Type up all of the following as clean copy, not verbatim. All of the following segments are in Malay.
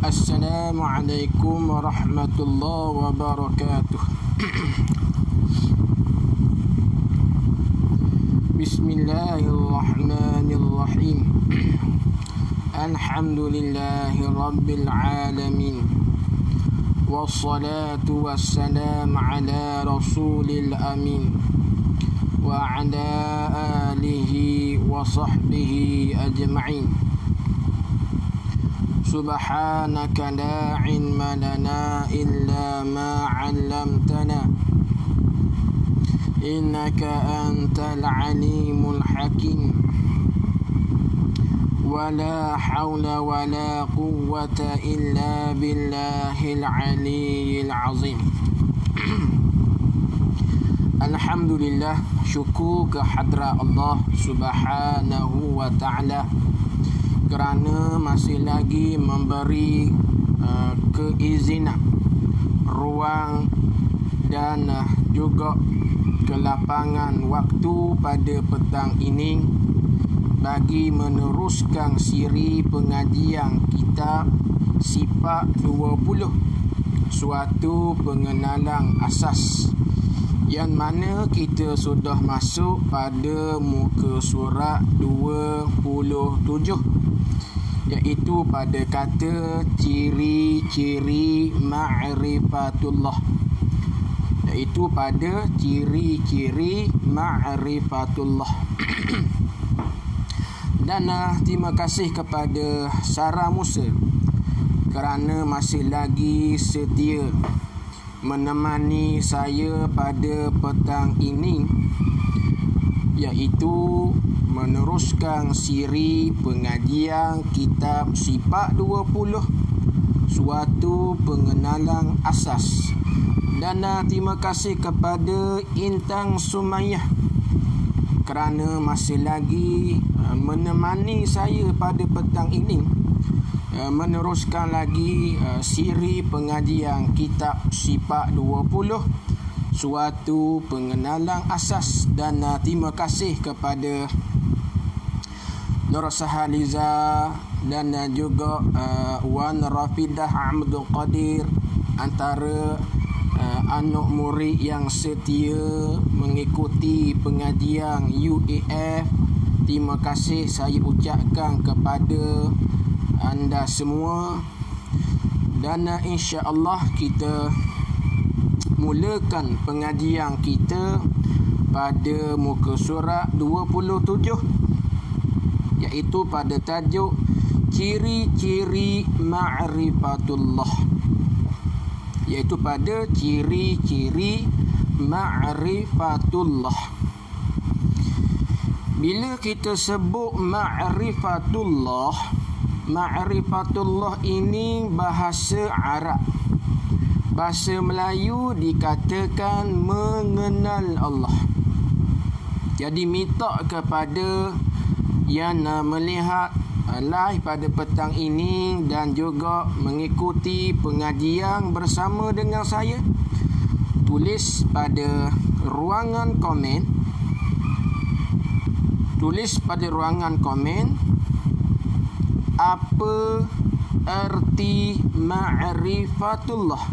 Assalamualaikum warahmatullahi wabarakatuh. Bismillahirrahmanirrahim. Alhamdulillahi rabbil alamin. Wassalatu wassalamu ala rasulil amin wa ala alihi wa sahbihi ajma'in. Subhanaka la ilma lana illa ma 'allamtana innaka antal alimul hakim. Wala hawla wala quwwata illa billahil aliyyil azim. Alhamdulillah, syukur ke hadrat Allah Subhanahu wa ta'ala kerana masih lagi memberi keizinan, ruang dan juga kelapangan waktu pada petang ini bagi meneruskan siri pengajian kitab Sifat 20, suatu pengenalan asas, yang mana kita sudah masuk pada muka surat 27, iaitu pada kata ciri-ciri ma'rifatullah, iaitu pada ciri-ciri ma'rifatullah. Dan terima kasih kepada Sarah Musa kerana masih lagi setia menemani saya pada petang ini, iaitu meneruskan siri pengajian kitab Sifat 20, suatu pengenalan asas. Dan terima kasih kepada Intan Sumayyah kerana masih lagi menemani saya pada petang ini, meneruskan lagi siri pengajian kitab Sifat 20, suatu pengenalan asas. Dan terima kasih kepada Nur Sahaliza dan juga Wan Rafidah Abdul Qadir, antara anak murid yang setia mengikuti pengajian UAF. Terima kasih saya ucapkan kepada anda semua. Dan insya-Allah kita mulakan pengajian kita pada muka surat 27, iaitu pada tajuk ciri-ciri ma'rifatullah, iaitu pada ciri-ciri ma'rifatullah. Bila kita sebut ma'rifatullah, ma'rifatullah ini bahasa Arab. Bahasa Melayu dikatakan mengenal Allah. Jadi minta kepada yang melihat live pada petang ini dan juga mengikuti pengajian bersama dengan saya, tulis pada ruangan komen, apa erti ma'rifatullah,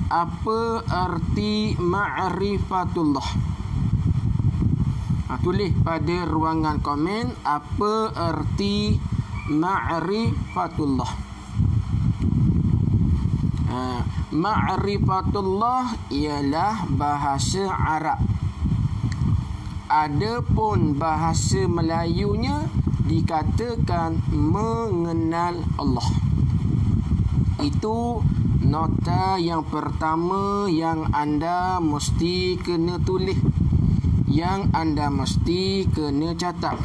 apa erti ma'rifatullah. Tulis pada ruangan komen apa erti ma'rifatullah. Ma'rifatullah ialah bahasa Arab. Adapun bahasa Melayunya dikatakan mengenal Allah. Itu nota yang pertama yang anda mesti kena tulis, yang anda mesti kena catat.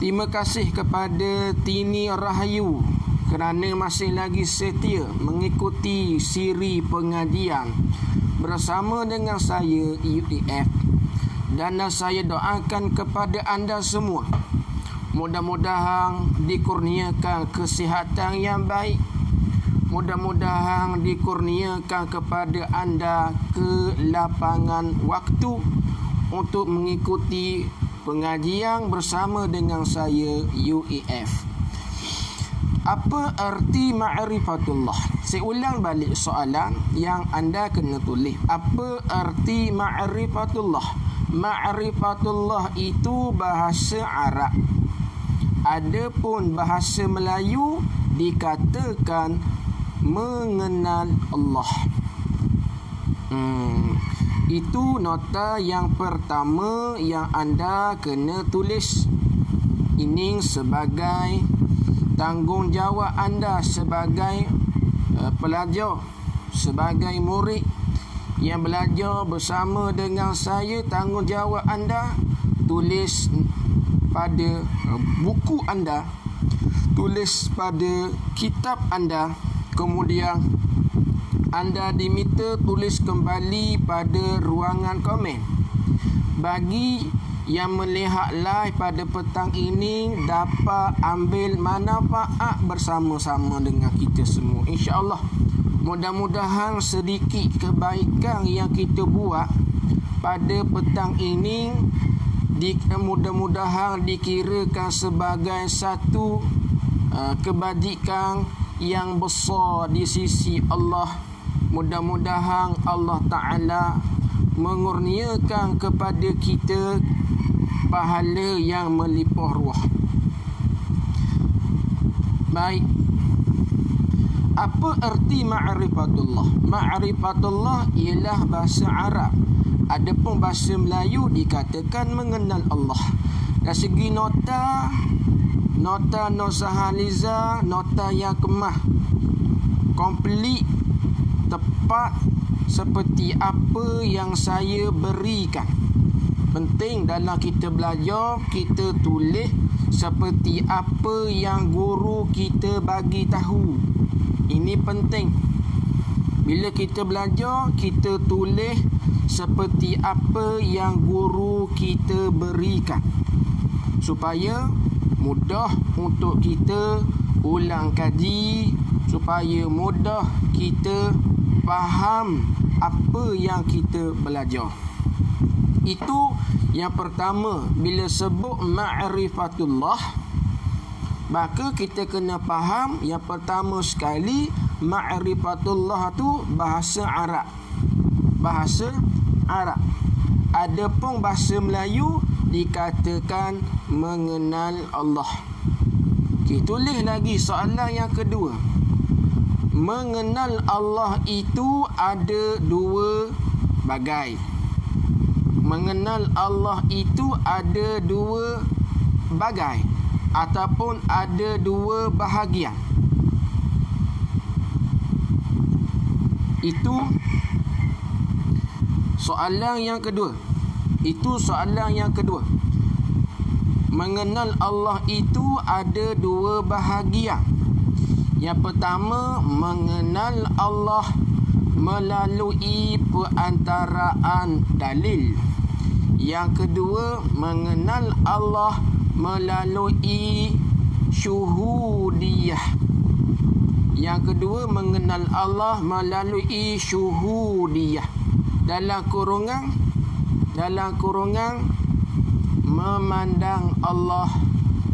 Terima kasih kepada Tini Rahayu kerana masih lagi setia mengikuti siri pengajian bersama dengan saya UTF. Dan saya doakan kepada anda semua, mudah-mudahan dikurniakan kesihatan yang baik, mudah-mudahan dikurniakan kepada anda kelapangan waktu untuk mengikuti pengajian bersama dengan saya UEF. Apa erti ma'rifatullah? Saya ulang balik soalan yang anda kena tulis. Apa erti ma'rifatullah? Ma'rifatullah itu bahasa Arab. Adapun bahasa Melayu dikatakan mengenal Allah. Itu nota yang pertama yang anda kena tulis. Ini sebagai tanggungjawab anda sebagai pelajar, sebagai murid yang belajar bersama dengan saya. Tanggungjawab anda tulis pada buku anda, tulis pada kitab anda, kemudian anda diminta tulis kembali pada ruangan komen. Bagi yang melihat live pada petang ini dapat ambil manfaat bersama-sama dengan kita semua, insya-Allah. Mudah-mudahan sedikit kebaikan yang kita buat pada petang ini mudah-mudahan dikirakan sebagai satu kebajikan yang besar di sisi Allah. Mudah-mudahan Allah Ta'ala mengurniakan kepada kita pahala yang melimpah ruah. Baik. Apa erti ma'rifatullah? Ma'rifatullah ialah bahasa Arab. Adapun bahasa Melayu dikatakan mengenal Allah. Dari segi nota Nusahaliza, nota yang kemah, komplit, tepat seperti apa yang saya berikan. Penting dalam kita belajar, kita tulis seperti apa yang guru kita bagi tahu. Ini penting. Bila kita belajar, kita tulis seperti apa yang guru kita berikan, supaya mudah untuk kita ulang kaji, supaya mudah kita faham apa yang kita belajar. Itu yang pertama. Bila sebut ma'rifatullah, maka kita kena faham yang pertama sekali, ma'rifatullah tu bahasa Arab. Bahasa Arab. Adapun bahasa Melayu dikatakan mengenal Allah. Okay, tulis lagi soalan yang kedua. Mengenal Allah itu ada dua bagai. Mengenal Allah itu ada dua bagai ataupun ada dua bahagian. Itu soalan yang kedua. Mengenal Allah itu ada dua bahagian. Yang pertama, mengenal Allah melalui perantaraan dalil. Yang kedua, mengenal Allah melalui syuhudiyah. Yang kedua, mengenal Allah melalui syuhudiyah. Dalam kurungan memandang Allah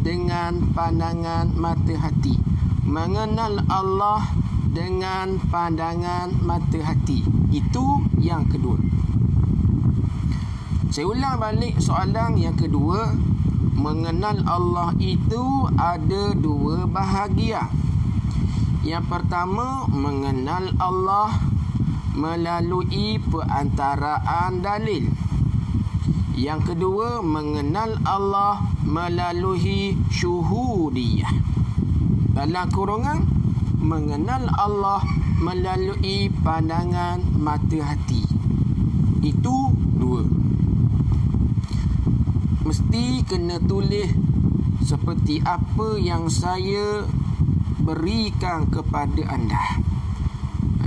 dengan pandangan mata hati. Mengenal Allah dengan pandangan mata hati. Itu yang kedua. Saya ulang balik soalan yang kedua. Mengenal Allah itu ada dua bahagian. Yang pertama, mengenal Allah melalui perantaraan dalil. Yang kedua, mengenal Allah melalui syuhudiyah. Dalam kurungan, mengenal Allah melalui pandangan mata hati. Itu dua. Mesti kena tulis seperti apa yang saya berikan kepada anda.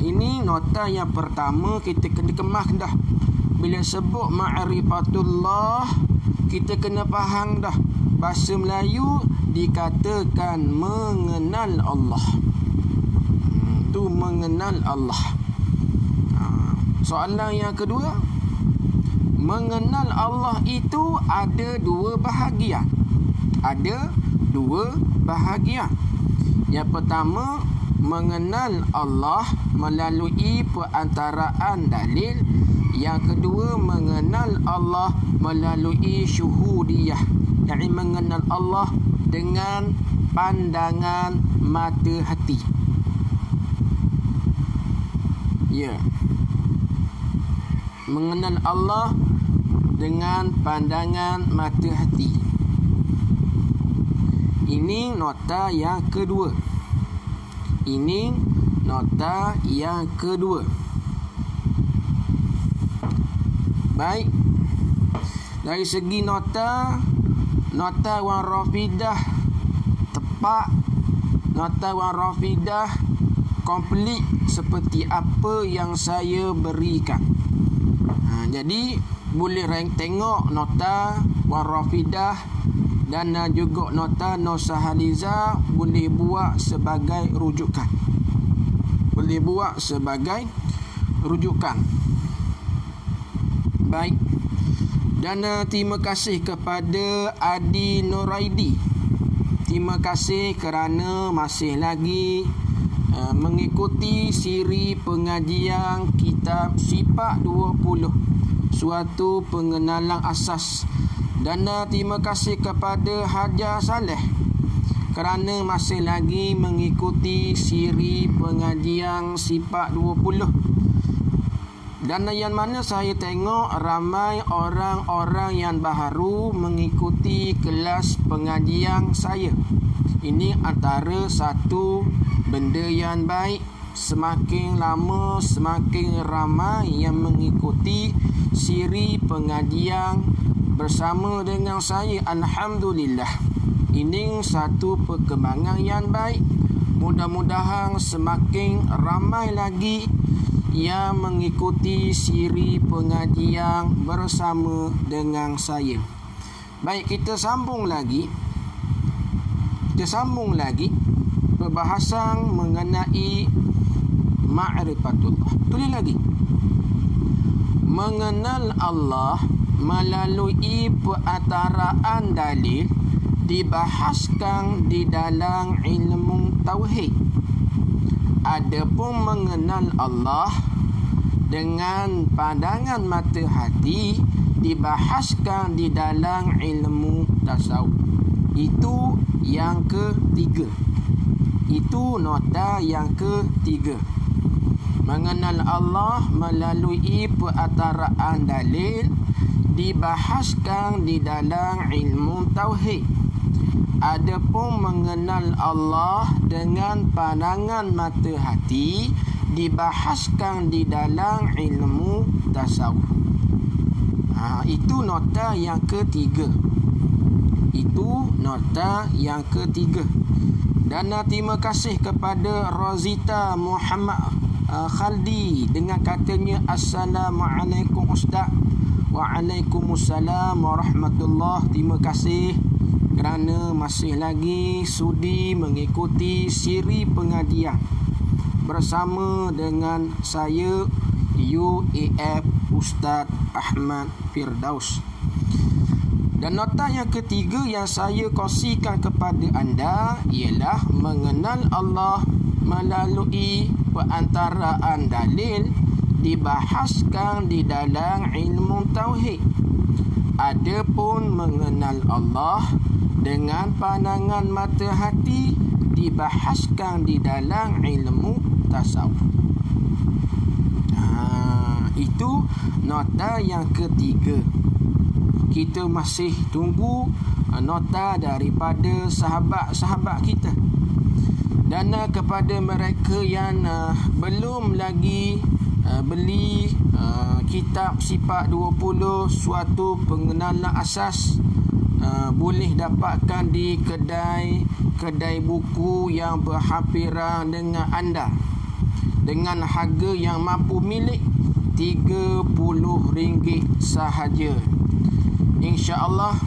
Ini nota yang pertama, kita kena kemas dah. Bila sebut ma'rifatullah, kita kena faham dah. Bahasa Melayu dikatakan mengenal Allah. Itu mengenal Allah. Soalan yang kedua, mengenal Allah itu ada dua bahagian. Ada dua bahagian. Yang pertama, mengenal Allah melalui perantaraan dalil. Yang kedua, mengenal Allah melalui syuhudiyah, yakni mengenal Allah dengan pandangan mata hati. Ya, mengenal Allah dengan pandangan mata hati. Ini nota yang kedua. Ini nota yang kedua. Baik. Dari segi nota orang Rafidah tepat. Nota orang Rafidah komplit seperti apa yang saya berikan. Jadi boleh tengok nota orang Rafidah dan juga nota Nusahaliza, boleh buat sebagai rujukan. Boleh buat sebagai rujukan. Baik. Dan terima kasih kepada Adi Nuraidi. Terima kasih kerana masih lagi mengikuti siri pengajian kitab Sifat 20, suatu pengenalan asas. Dan terima kasih kepada Hajar Saleh kerana masih lagi mengikuti siri pengajian Sifat 20. Dan yang mana saya tengok ramai orang-orang yang baharu mengikuti kelas pengajian saya. Ini antara satu benda yang baik. Semakin lama semakin ramai yang mengikuti siri pengajian bersama dengan saya. Alhamdulillah. Ini satu perkembangan yang baik. Mudah-mudahan semakin ramai lagi yang mengikuti siri pengajian bersama dengan saya. Baik, kita sambung lagi. Perbahasan mengenai ma'rifatullah. Tulis lagi. Mengenal Allah melalui perantaraan dalil dibahaskan di dalam ilmu tauhid. Adapun mengenal Allah dengan pandangan mata hati dibahaskan di dalam ilmu tasawuf. Itu yang ketiga. Itu nota yang ketiga. Mengenal Allah melalui perantaraan dalil dibahaskan di dalam ilmu tauhid. Adapun mengenal Allah dengan pandangan mata hati dibahaskan di dalam ilmu tasawuf. Itu nota yang ketiga. Itu nota yang ketiga. Dan terima kasih kepada Rozita Muhammad Khaldi dengan katanya Assalamualaikum Ustaz. Waalaikumsalam warahmatullahi. Terima kasih kerana masih lagi sudi mengikuti siri pengajian bersama dengan saya UAF Ustaz Ahmad Firdaus. Dan nota yang ketiga yang saya kongsikan kepada anda ialah mengenal Allah melalui perantaraan dalil dibahaskan di dalam ilmu tauhid. Adapun mengenal Allah dengan pandangan mata hati dibahaskan di dalam ilmu tasawuf. Itu nota yang ketiga. Kita masih tunggu nota daripada sahabat-sahabat kita. Dan kepada mereka yang belum lagi beli kitab Sifat 20, suatu pengenalan asas, boleh dapatkan di kedai buku yang berhampiran dengan anda dengan harga yang mampu milik RM30 sahaja. InsyaAllah,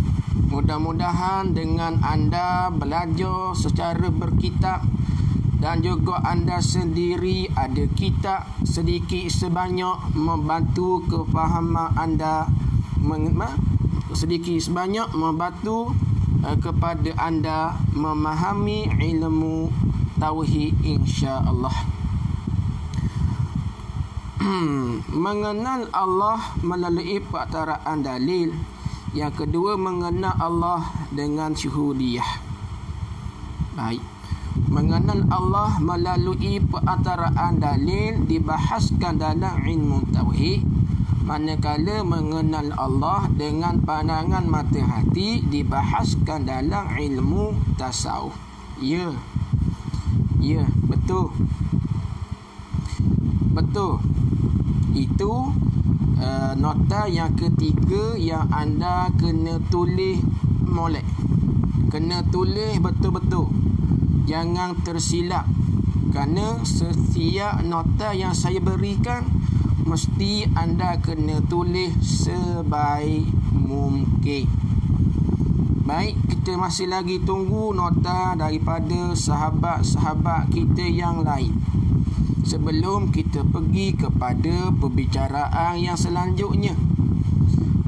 mudah-mudahan dengan anda belajar secara berkitab dan juga anda sendiri ada kitab, sedikit sebanyak membantu kefahaman anda, sedikit sebanyak membantu kepada anda memahami ilmu tauhid insya-Allah. Mengenal Allah melalui perkataan dalil. Yang kedua, mengenal Allah dengan syuhudiyah. Baik. Mengenal Allah melalui perkataan dalil dibahaskan dalam ilmu tauhid. Manakala mengenal Allah dengan pandangan mata hati dibahaskan dalam ilmu tasawuf. Ya. Ya, betul. Betul. Itu nota yang ketiga yang anda kena tulis molek. Kena tulis betul-betul. Jangan tersilap. Kerana setiap nota yang saya berikan mesti anda kena tulis sebaik mungkin. Baik, kita masih lagi tunggu nota daripada sahabat-sahabat kita yang lain. Sebelum kita pergi kepada perbicaraan yang selanjutnya,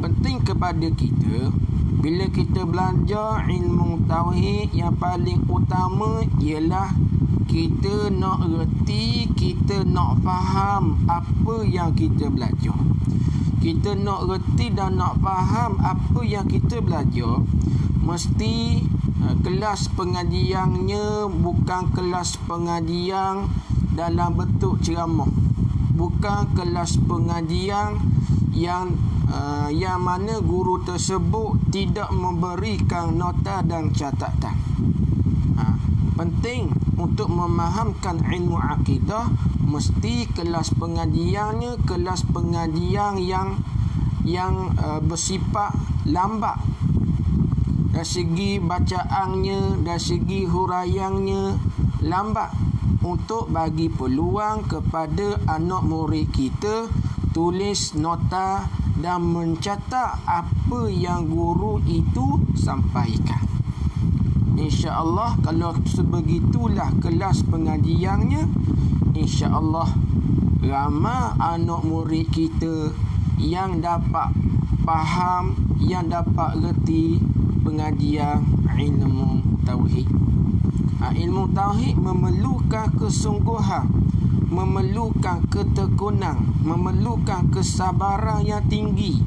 penting kepada kita bila kita belajar ilmu tauhid, yang paling utama ialah kita nak reti, kita nak faham apa yang kita belajar. Kita nak reti dan nak faham apa yang kita belajar, mesti kelas pengajiannya bukan kelas pengajian dalam bentuk ceramah, bukan kelas pengajian yang mana guru tersebut tidak memberikan nota dan catatan. Penting untuk memahamkan ilmu akidah, mesti kelas pengajiannya kelas pengajian yang bersifat lambat. Dari segi bacaannya, dari segi huraiannya lambat, untuk bagi peluang kepada anak murid kita tulis nota dan mencatat apa yang guru itu sampaikan. InsyaAllah kalau sebegitulah kelas pengajiannya, InsyaAllah ramai anak murid kita yang dapat faham, yang dapat reti pengajian ilmu tauhid. Ilmu tauhid memerlukan kesungguhan, memerlukan ketekunan, memerlukan kesabaran yang tinggi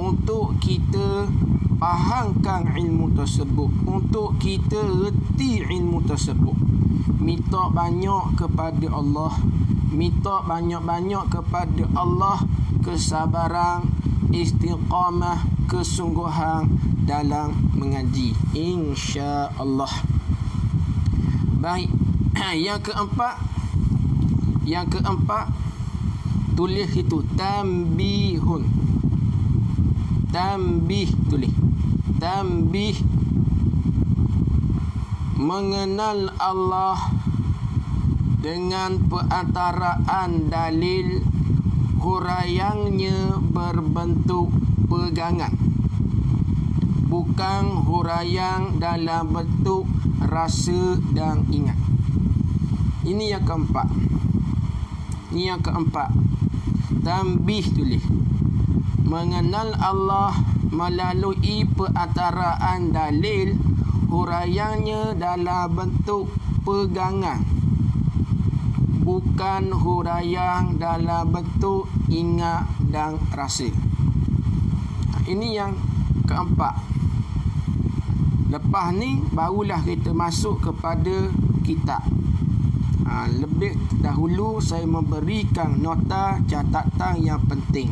untuk kita fahamkan ilmu tersebut, untuk kita reti ilmu tersebut. Minta banyak kepada Allah, minta banyak-banyak kepada Allah kesabaran, istiqamah, kesungguhan dalam mengaji, insya-Allah. Baik, yang keempat tulis itu tambihun. Tambih, tulis tambih. Mengenal Allah dengan perantaraan dalil, huraiannya berbentuk pegangan, bukan huraian dalam bentuk rasa dan ingat. Ini yang keempat. Tambih, tulis. Mengenal Allah melalui perantaraan dalil, huraiannya dalam bentuk pegangan, bukan huraian dalam bentuk ingat dan rasa. Ini yang keempat. Lepas ni barulah kita masuk kepada kitab. Lebih dahulu saya memberikan nota catatan yang penting.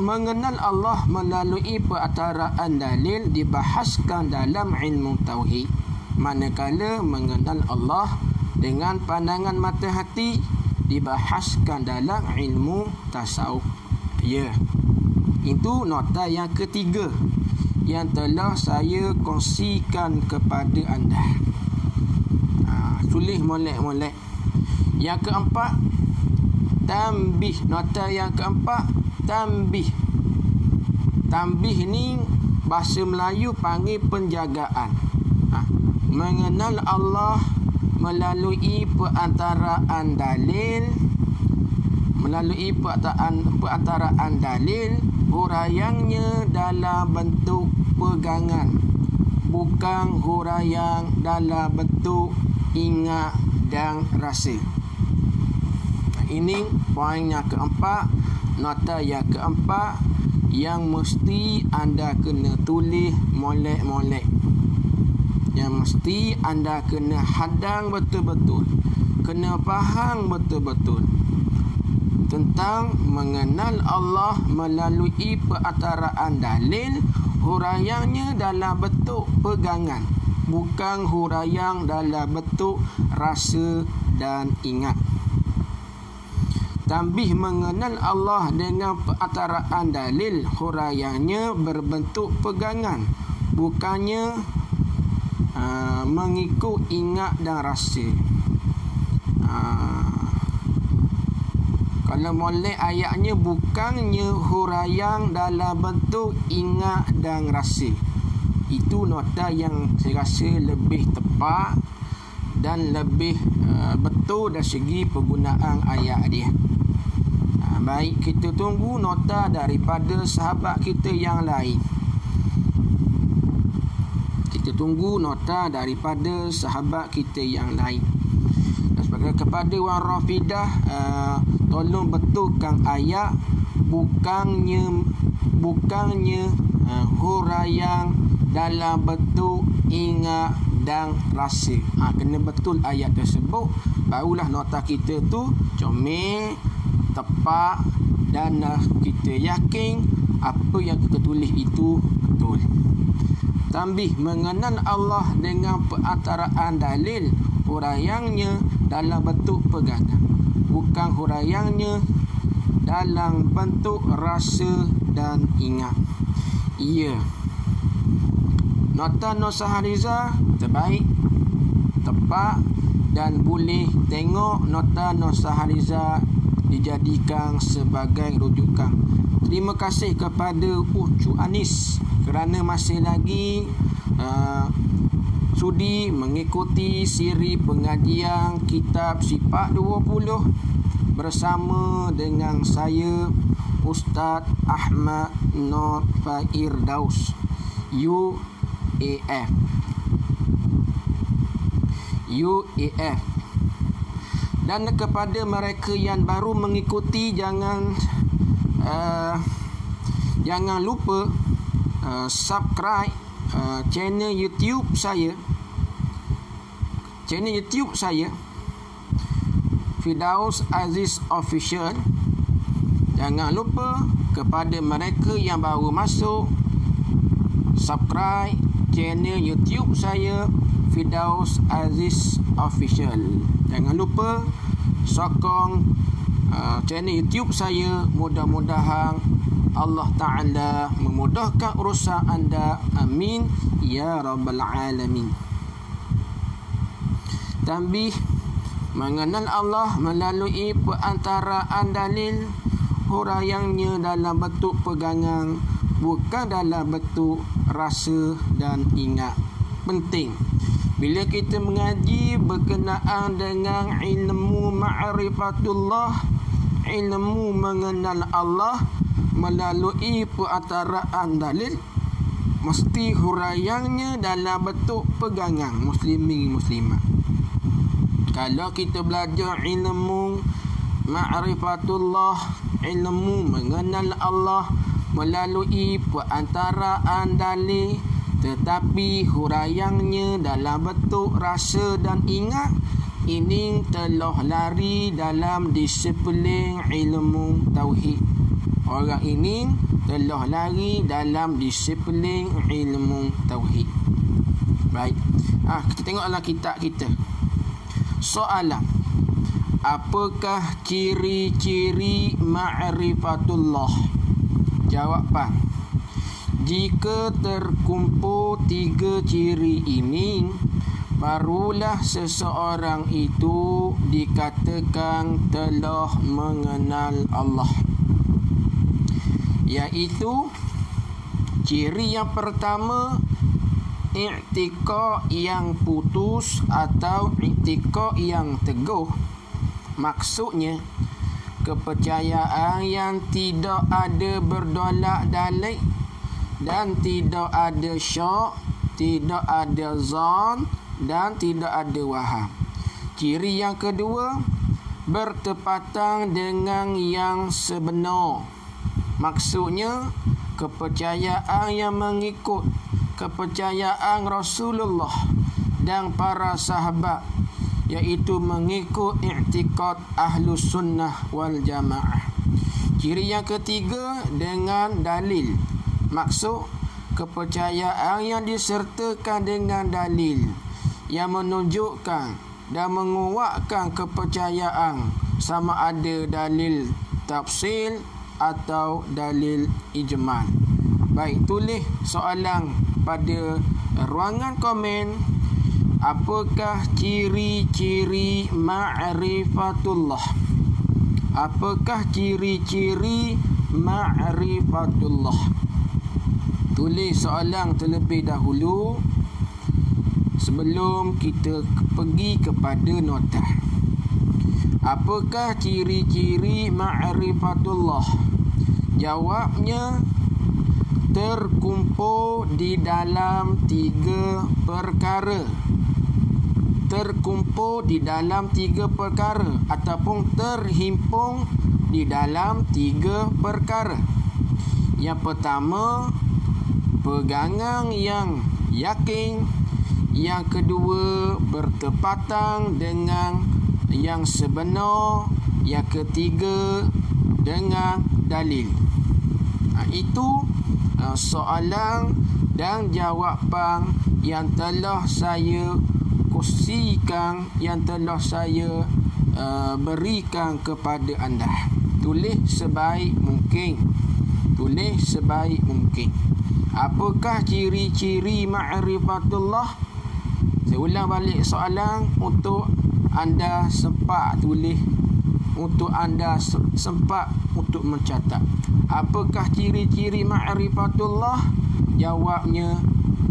Mengenal Allah melalui perantaraan dalil dibahaskan dalam ilmu tauhid. Manakala mengenal Allah dengan pandangan mata hati dibahaskan dalam ilmu tasawuf. Ya. Itu nota yang ketiga yang telah saya kongsikan kepada anda. Tulis molek-molek. Yang keempat, tambih. Nota yang keempat, tambih. Tambih ni bahasa Melayu panggil penjagaan. Mengenal Allah melalui perantaraan dalil, melalui perantaraan dalil, huraiannya dalam bentuk pegangan, bukan huraian dalam bentuk ingat dan rasa. Ini poin yang keempat, nota yang keempat yang mesti anda kena tulis molek-molek. Yang mesti anda kena hadang betul-betul, kena faham betul-betul tentang mengenal Allah melalui perantaraan dalil, huraiannya dalam bentuk pegangan, bukan huraian dalam bentuk rasa dan ingat. Tambih mengenal Allah dengan perantaraan dalil, huraiannya berbentuk pegangan, bukannya mengikut ingat dan rasa. Kalau molek ayatnya bukannya huraian dalam bentuk ingat dan rasa. Itu nota yang saya rasa lebih tepat dan lebih betul dari segi penggunaan ayat dia. Baik, kita tunggu nota daripada sahabat kita yang lain. Kita tunggu nota daripada sahabat kita yang lain. Kepada Wan Rafidah, tolong betulkan ayat bukannya huraian dalam bentuk ingat dan rasa. Kena betul ayat tersebut, barulah nota kita tu comel, tepat, dan kita yakin apa yang kita tulis itu betul. Tambih mengenal Allah dengan perantaraan dalil, huraiannya dalam bentuk pegangan, bukan huraiannya dalam bentuk rasa dan ingat. Ya, nota Nusahariza terbaik, tepat, dan boleh tengok nota Nusahariza dijadikan sebagai rujukan. Terima kasih kepada Ucu Anis kerana masih lagi sudi mengikuti siri pengajian kitab Sifat 20 bersama dengan saya, Ustaz Ahmad Nur Firdaus, UAF. Dan kepada mereka yang baru mengikuti, jangan lupa subscribe channel YouTube saya. Firdaus Aziz Official. Jangan lupa kepada mereka yang baru masuk, subscribe channel YouTube saya, Firdaus Aziz Official. Jangan lupa sokong channel YouTube saya. Mudah-mudahan Allah Ta'ala memudahkan urusan anda. Amin ya Rabbal Alamin. Tambih mengenal Allah melalui perantaraan dalil, huraiannya dalam bentuk pegangan, bukan dalam bentuk rasa dan ingat. Penting bila kita mengaji berkenaan dengan ilmu ma'rifatullah, ilmu mengenal Allah melalui perantaraan dalil, mesti huraiannya dalam bentuk pegangan, muslimin muslimat. Kalau kita belajar ilmu ma'rifatullah, ilmu mengenal Allah melalui perantaraan dalil, tetapi huraiannya dalam bentuk rasa dan ingat, ini telah lari dalam disiplin ilmu tauhid. Orang ini telah lari dalam disiplin ilmu tauhid. Baik, kita tengok dalam kitab kita. Soalan: apakah ciri-ciri ma'rifatullah? Jawapan: jika terkumpul 3 ciri ini, barulah seseorang itu dikatakan telah mengenal Allah. Iaitu ciri yang pertama, i'tiqad yang putus atau i'tiqad yang teguh. Maksudnya kepercayaan yang tidak ada berdolak dalik dan tidak ada syak, tidak ada zon dan tidak ada waham. Ciri yang kedua, bertepatan dengan yang sebenar. Maksudnya kepercayaan yang mengikut kepercayaan Rasulullah dan para sahabat, iaitu mengikut i'tikad Ahlus Sunnah wal Jamaah. Ciri yang ketiga, dengan dalil. Maksud kepercayaan yang disertakan dengan dalil yang menunjukkan dan menguatkan kepercayaan, sama ada dalil tafsil atau dalil ijmal. Baik, tulis soalan pada ruangan komen. Apakah ciri-ciri ma'rifatullah? Apakah ciri-ciri ma'rifatullah? Tulis soalan terlebih dahulu sebelum kita pergi kepada nota. Apakah ciri-ciri ma'rifatullah? Jawabnya, terkumpul di dalam 3 perkara. Terkumpul di dalam 3 perkara ataupun terhimpun di dalam 3 perkara. Yang pertama, pegangan yang yakin. Yang kedua, bertepatan dengan yang sebenar. Yang ketiga, dengan dalil. Itu soalan dan jawapan yang telah saya kongsikan, yang telah saya berikan kepada anda. Tulis sebaik mungkin. Tulis sebaik mungkin. Apakah ciri-ciri ma'rifatullah? Saya ulang balik soalan untuk anda sempat tulis, untuk anda sempat untuk mencatat. Apakah ciri-ciri ma'rifatullah? Jawabnya,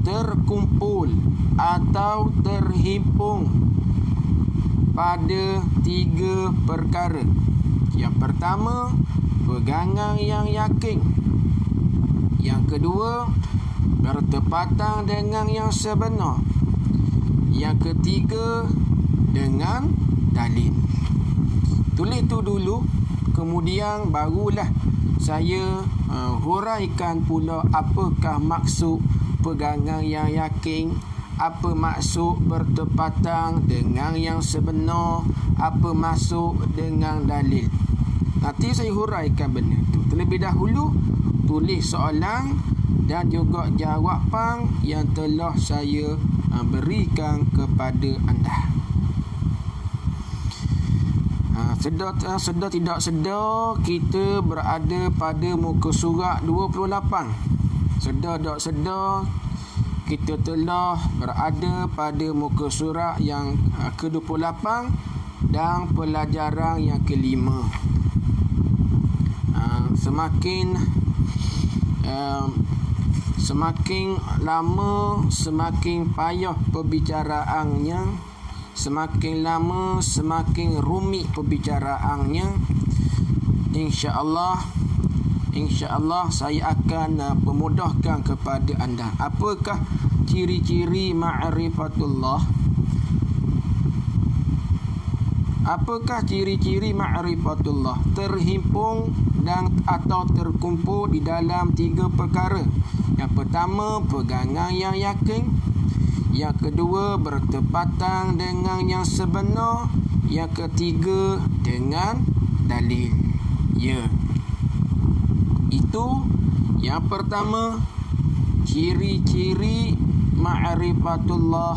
terkumpul atau terhimpun pada 3 perkara. Yang pertama, pegangan yang yakin. Yang kedua, bertepatan dengan yang sebenar. Yang ketiga, dengan dalil. Tulis itu dulu, kemudian barulah saya huraikan pula apakah maksud pegangan yang yakin, apa maksud bertepatan dengan yang sebenar, apa maksud dengan dalil. Nanti saya huraikan benda itu. Terlebih dahulu, tulis soalan dan juga jawapan yang telah saya berikan kepada anda. Sedar tidak sedar, kita berada pada muka surat 28. Sedar tak sedar, kita telah berada pada muka surat yang ke-28 dan pelajaran yang kelima. Semakin lama semakin payah pembicaraannya, semakin lama semakin rumit pembicaraannya. InsyaAllah saya akan memudahkan kepada anda. Apakah ciri-ciri ma'rifatullah? Apakah ciri-ciri ma'rifatullah? Terhimpun dan atau terkumpul di dalam 3 perkara. Yang pertama, pegangan yang yakin. Yang kedua, bertepatan dengan yang sebenar. Yang ketiga, dengan dalil. Ya, itu yang pertama, ciri-ciri ma'rifatullah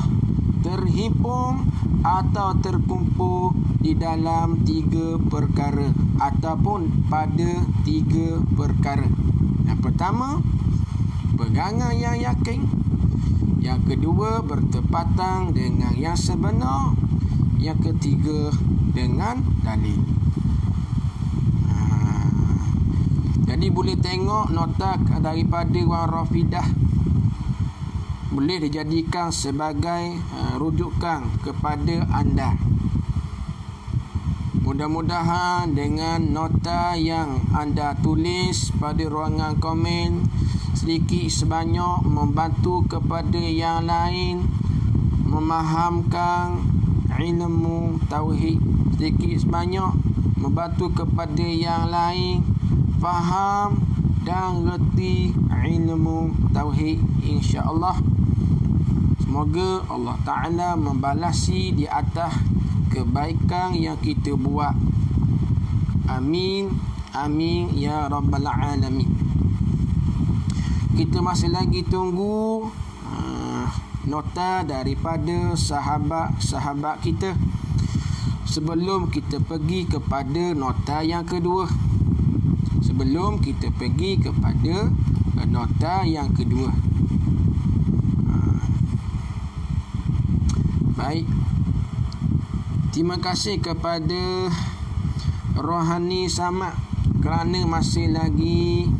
terhimpun atau terkumpul di dalam 3 perkara ataupun pada 3 perkara. Yang pertama, pegangan yang yakin. Yang kedua, bertepatan dengan yang sebenar. Yang ketiga, dengan dalil. Jadi boleh tengok nota daripada Wan Rafidah, boleh dijadikan sebagai rujukan kepada anda. Mudah-mudahan dengan nota yang anda tulis pada ruangan komen, sedikit sebanyak membantu kepada yang lain memahamkan ilmu tauhid, sedikit sebanyak membantu kepada yang lain faham dan reti ilmu tauhid, insya-Allah. Semoga Allah Ta'ala membalasi di atas kebaikan yang kita buat. Amin. Amin ya rabbal alamin. Kita masih lagi tunggu nota daripada sahabat-sahabat kita sebelum kita pergi kepada nota yang kedua. Sebelum kita pergi kepada nota yang kedua. Baik. Terima kasih kepada Rohani Samad kerana masih lagi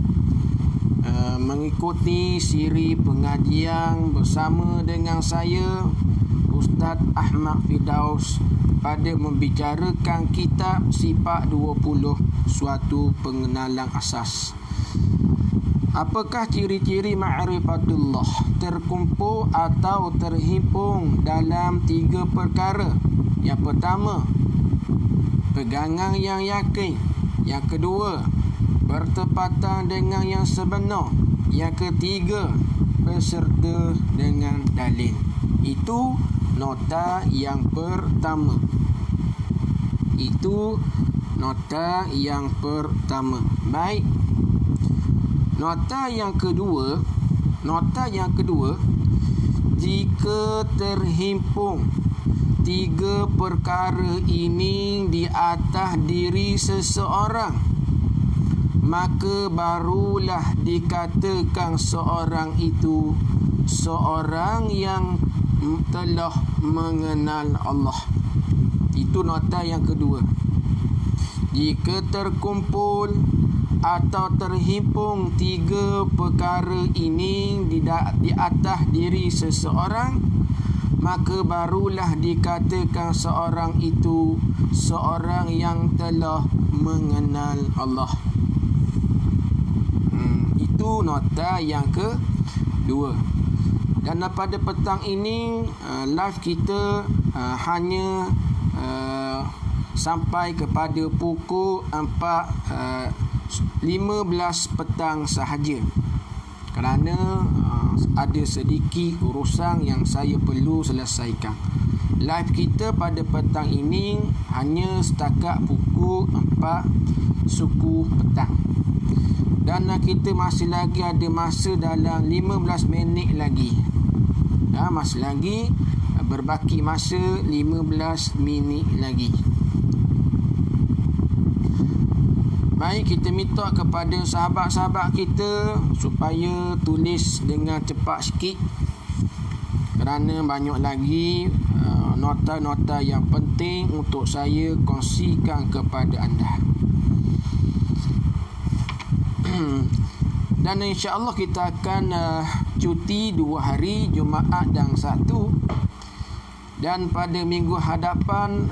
mengikuti siri pengajian bersama dengan saya, Ustaz Ahmad Firdaus, pada membicarakan kitab Sifat 20, suatu pengenalan asas. Apakah ciri-ciri ma'rifatullah? Terkumpul atau terhimpun dalam 3 perkara. Yang pertama, pegangan yang yakin. Yang kedua, bertepatan dengan yang sebenar. Yang ketiga, beserta dengan dalil. Itu nota yang pertama. Itu nota yang pertama. Baik. Nota yang kedua, jika terhimpun 3 perkara ini di atas diri seseorang, maka barulah dikatakan seorang itu seorang yang telah mengenal Allah. Itu nota yang kedua. Jika terkumpul atau terhimpun 3 perkara ini di atas diri seseorang, maka barulah dikatakan seorang itu seorang yang telah mengenal Allah. Itu nota yang kedua. Dan pada petang ini live kita hanya sampai kepada pukul 4.15 petang sahaja, kerana ada sedikit urusan yang saya perlu selesaikan. Live kita pada petang ini hanya setakat pukul 4 suku petang. Dan kita masih lagi ada masa dalam 15 minit lagi. Masih lagi berbaki masa 15 minit lagi. Baik, kita minta kepada sahabat-sahabat kita supaya tulis dengan cepat sikit, kerana banyak lagi nota-nota yang penting untuk saya kongsikan kepada anda. Dan insya-Allah kita akan cuti 2 hari, Jumaat dan Sabtu. Dan pada minggu hadapan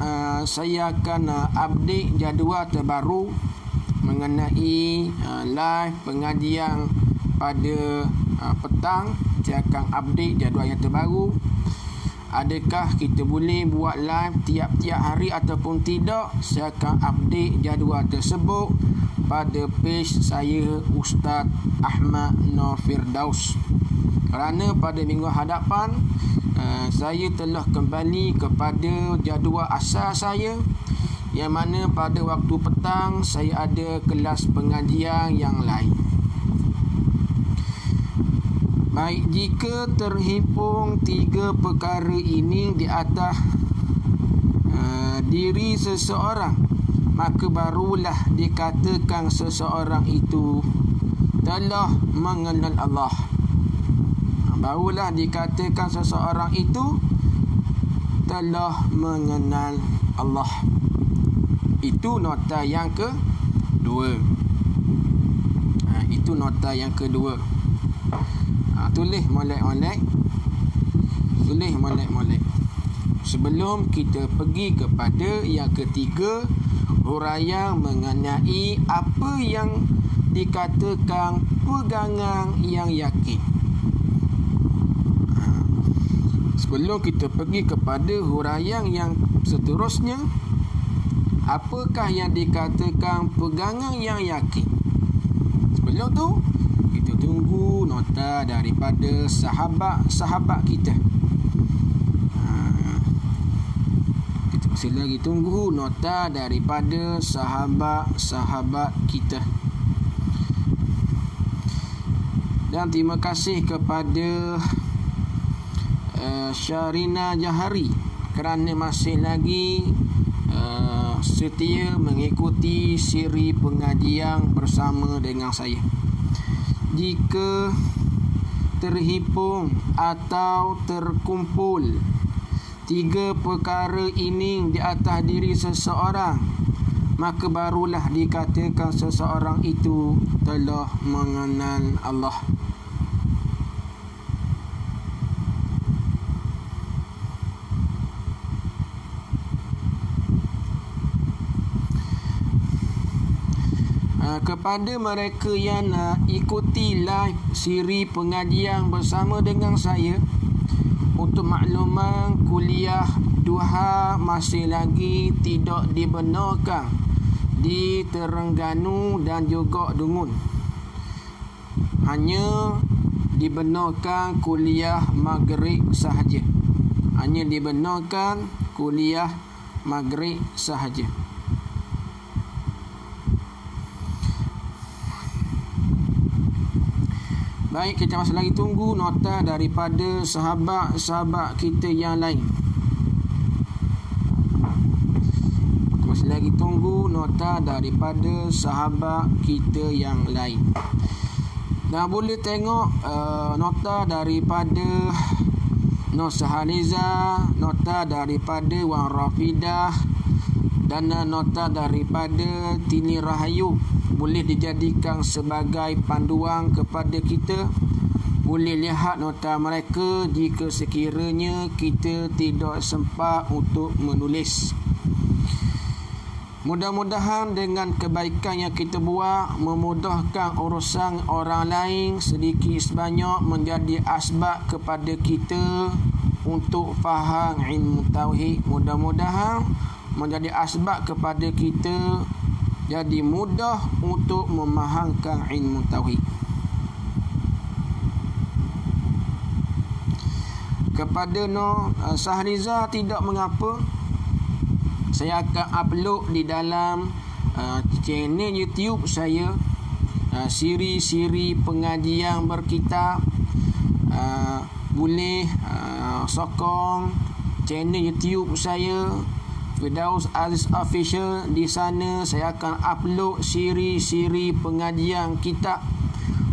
saya akan update jadual terbaru mengenai live pengajian pada petang. Saya akan update jadual yang terbaru. Adakah kita boleh buat live tiap-tiap hari ataupun tidak? Saya akan update jadual tersebut pada page saya, Ustaz Ahmad Nur Firdaus. Kerana pada minggu hadapan saya telah kembali kepada jadual asal saya, yang mana pada waktu petang saya ada kelas pengajian yang lain. Baik, jika terhimpun 3 perkara ini di atas diri seseorang, maka barulah dikatakan seseorang itu telah mengenal Allah. Barulah dikatakan seseorang itu telah mengenal Allah. Itu nota yang kedua. Itu nota yang kedua. Tulis molek-molek. Tulis molek-molek. Sebelum kita pergi kepada yang ketiga, huraian mengenai apa yang dikatakan pegangan yang yakin. Sebelum kita pergi kepada huraian yang seterusnya, apakah yang dikatakan pegangan yang yakin? Sebelum tu, kita tunggu nota daripada sahabat-sahabat kita. Kita masih lagi tunggu nota daripada sahabat-sahabat kita. Dan terima kasih kepada Syarina Jahari kerana masih lagi setia mengikuti siri pengajian bersama dengan saya. Jika terhipung atau terkumpul 3 perkara ini di atas diri seseorang, maka barulah dikatakan seseorang itu telah mengenal Allah. Kepada mereka yang ikuti live siri pengajian bersama dengan saya, untuk makluman kuliah duha masih lagi tidak dibenarkan di Terengganu dan juga Dungun. Hanya dibenarkan kuliah maghrib sahaja. Hanya dibenarkan kuliah maghrib sahaja. Baik, kita masih lagi tunggu nota daripada sahabat-sahabat kita yang lain. Kita masih lagi tunggu nota daripada sahabat kita yang lain. Dan boleh tengok nota daripada Nur Sahaliza, nota daripada Wan Rafidah dan nota daripada Tini Rahayu. Boleh dijadikan sebagai panduan kepada kita. Boleh lihat nota mereka jika sekiranya kita tidak sempat untuk menulis. Mudah-mudahan dengan kebaikan yang kita buat memudahkan urusan orang lain sedikit sebanyak menjadi asbab kepada kita untuk faham ilmu tauhid. Mudah-mudahan menjadi asbab kepada kita jadi mudah untuk memahamkan ilmu tauhid. Kepada Nur Sahriza, tidak mengapa, saya akan upload di dalam channel YouTube saya siri-siri pengajian berkitab. Boleh sokong channel YouTube saya Firdaus Aziz Official. Di sana saya akan upload siri-siri pengajian kitab.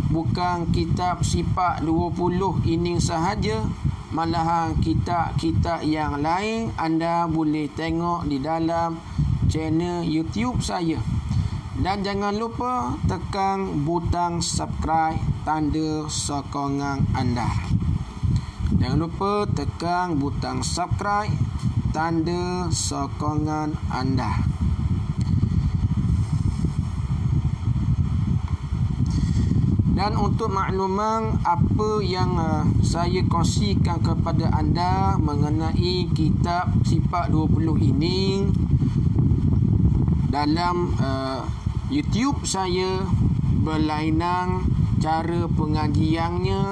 Bukan kitab sifat 20 ini sahaja, malahan kitab-kitab yang lain anda boleh tengok di dalam channel YouTube saya. Dan jangan lupa tekan butang subscribe, tanda sokongan anda. Jangan lupa tekan butang subscribe, tanda sokongan anda. Dan untuk makluman apa yang saya kongsikan kepada anda mengenai kitab sifat 20 ini dalam YouTube saya, berlainan cara pengajiannya,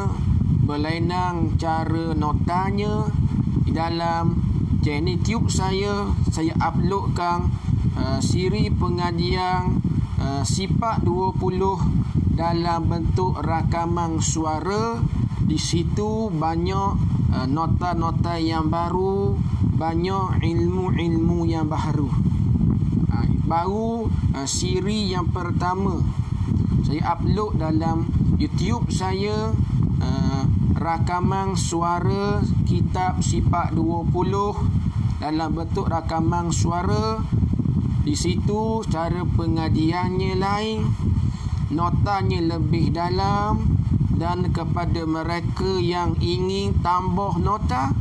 berlainan cara notanya. Di dalam channel YouTube saya uploadkan siri pengajian sifat 20 dalam bentuk rakaman suara. Di situ banyak nota-nota yang baru, banyak ilmu-ilmu yang baru. Baru siri yang pertama saya upload dalam YouTube saya, rakaman suara kitab sifat 20 dalam bentuk rakaman suara. Di situ cara pengajiannya lain, notanya lebih dalam. Dan kepada mereka yang ingin tambah nota,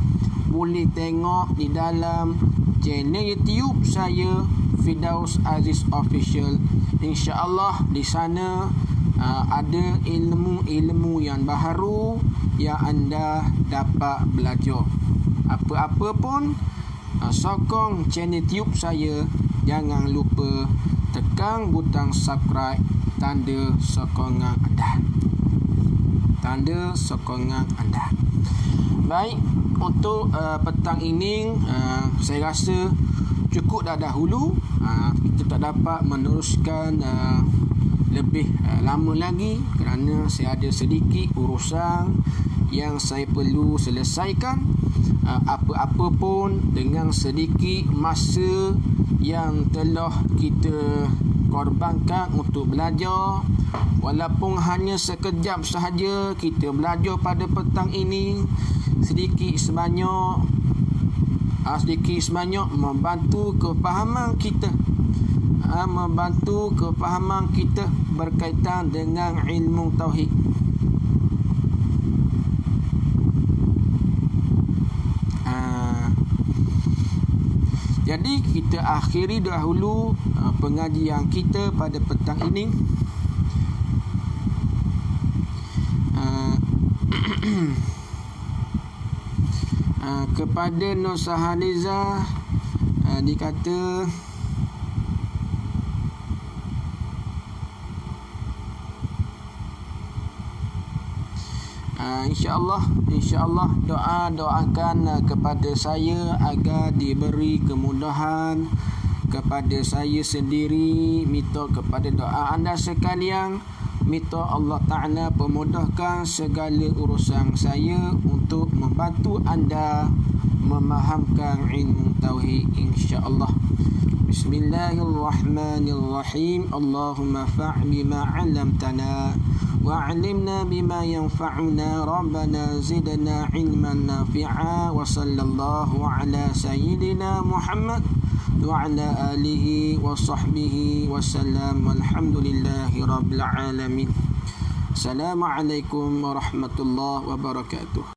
boleh tengok di dalam channel YouTube saya Firdaus Aziz Official. InsyaAllah di sana ada ilmu-ilmu yang baharu yang anda dapat belajar. Apa-apa pun, sokong channel YouTube saya. Jangan lupa tekan butang subscribe, tanda sokongan anda. Baik, untuk petang ini saya rasa cukup dah dahulu. Kita tak dapat meneruskan lebih lama lagi kerana saya ada sedikit urusan yang saya perlu selesaikan. Apa-apa pun, dengan sedikit masa yang telah kita korbankan untuk belajar, walaupun hanya sekejap sahaja kita belajar pada petang ini, sedikit sebanyak membantu kefahaman kita berkaitan dengan ilmu tauhid. Jadi kita akhiri dahulu pengajian kita pada petang ini. Kepada Nur Sahaliza dikata InsyaAllah doakan kepada saya agar diberi kemudahan. Kepada saya sendiri, minta kepada doa anda sekalian, minta Allah Ta'ala pemudahkan segala urusan saya untuk membantu anda memahamkan ilmu tauhid, insyaAllah. Bismillahirrahmanirrahim. Allahumma fa'bi ma'alamtana wa'alimna bima yanfa'una. Rabbana zidna ilman nafi'a. Wa sallallahu ala sayyidina Muhammad wa ala alihi wa sahbihi wa sallam. Walhamdulillahi rabbil alamin. Assalamualaikum warahmatullahi wabarakatuh.